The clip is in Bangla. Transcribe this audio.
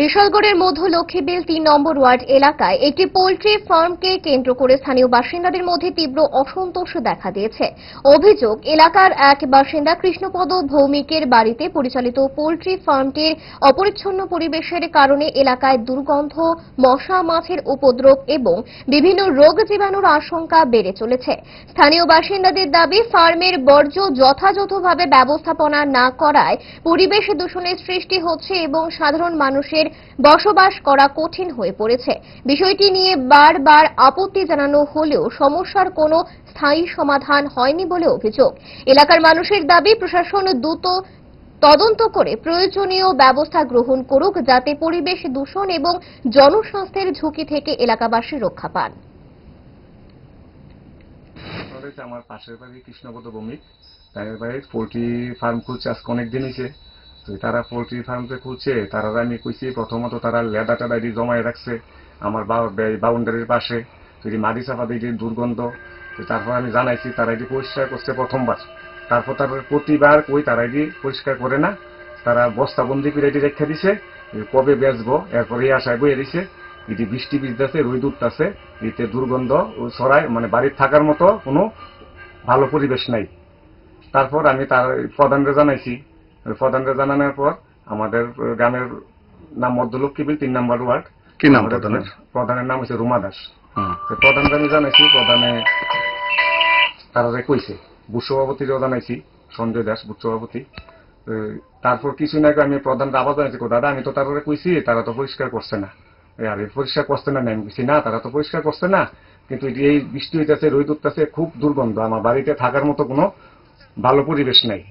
বিশালগড়ের মধ্য লক্ষ্মীবিল ৩ নম্বর ওয়ার্ড এলাকায় একটি পোল্ট্রি ফার্মকে কেন্দ্র করে স্থানীয় বাসিন্দাদের মধ্যে তীব্র অসন্তোষ দেখা দিয়েছে। অভিযোগ, এলাকার এক বাসিন্দা কৃষ্ণপদ ভৌমিকের বাড়িতে পরিচালিত পোল্ট্রি ফার্মটির অপরিচ্ছন্ন পরিবেশের কারণে এলাকায় দুর্গন্ধ, মশা মাছির উপদ্রব এবং বিভিন্ন রোগ জীবাণুর আশঙ্কা বেড়ে চলেছে। স্থানীয় বাসিন্দাদের দাবি, ফার্মের বর্জ্য যথাযথভাবে ব্যবস্থাপনা না করায় পরিবেশ দূষণের সৃষ্টি হচ্ছে এবং সাধারণ মানুষের বসবাস করা কঠিন হয়ে পড়েছে। বিষয়টি নিয়ে বারবার আপত্তি জানানো হলেও সমস্যার কোনো স্থায়ী সমাধান হয়নি বলে অভিযোগ। এলাকার মানুষের দাবি, প্রশাসন দ্রুত তদন্ত করে প্রয়োজনীয় ব্যবস্থা গ্রহণ করুক, যাতে পরিবেশ দূষণ এবং জনস্বাস্থ্যের ঝুঁকি থেকে এলাকাবাসী রক্ষা পান। আমার পাশের বাড়ি কৃষ্ণপদ ভৌমিক, তাদের বাড়ির পোল্ট্রি ফার্ম খুলছে আজকে অনেকদিন হয়েছে। তো তারা পোল্ট্রি ফার্মে খুলছে, তারা আমি কইছি প্রথমত তারা লেদা টেদা দিয়ে জমায় রাখছে আমার বাউন্ডারির পাশে, যদি মাটি চাপা দিয়ে দুর্গন্ধ। তো তারপর আমি জানাইছি, তারা এটি পরিষ্কার করছে প্রথমবার। তারপর তারপর প্রতিবার কই তারা এটি পরিষ্কার করে না, তারা বস্তাবন্দি করে এটি রেখে দিছে, কবে বেচবো এরপরে আশায় বইয়ে দিছে। এটি বৃষ্টি ভিজতেছে, রোদ উঠতেছে, এতে দুর্গন্ধ ছড়ায়, মানে বাড়ির থাকার মতো কোনো ভালো পরিবেশ নাই। তারপর আমি তার প্রধানকে জানাইছি, প্রধানকে জানানোর পর আমাদের গ্রামের নাম মধ্যলক্ষ্মীবিল ৩ নম্বর ওয়ার্ড। কি নাম প্রধানের? প্রধানের নাম হচ্ছে রুমা দাস। প্রধানকে আমি জানাইছি, প্রধানে তারা কইছে, বুথ সভাপতিরও জানাইছি, সঞ্জয় দাস বুথ সভাপতি। তারপর কিছুদিন আগে আমি প্রধানকে আবার জানাইছি, দাদা আমি তো তারা কইছি, তারা তো পরিষ্কার করছে না। আরে পরিষ্কার করছে না, আমি কইছি না তারা তো পরিষ্কার করছে না, কিন্তু এই বৃষ্টি হইতেছে, রোদ উঠতেছে, খুব দুর্গন্ধ, আমার বাড়িতে থাকার মতো কোনো ভালো পরিবেশ নাই।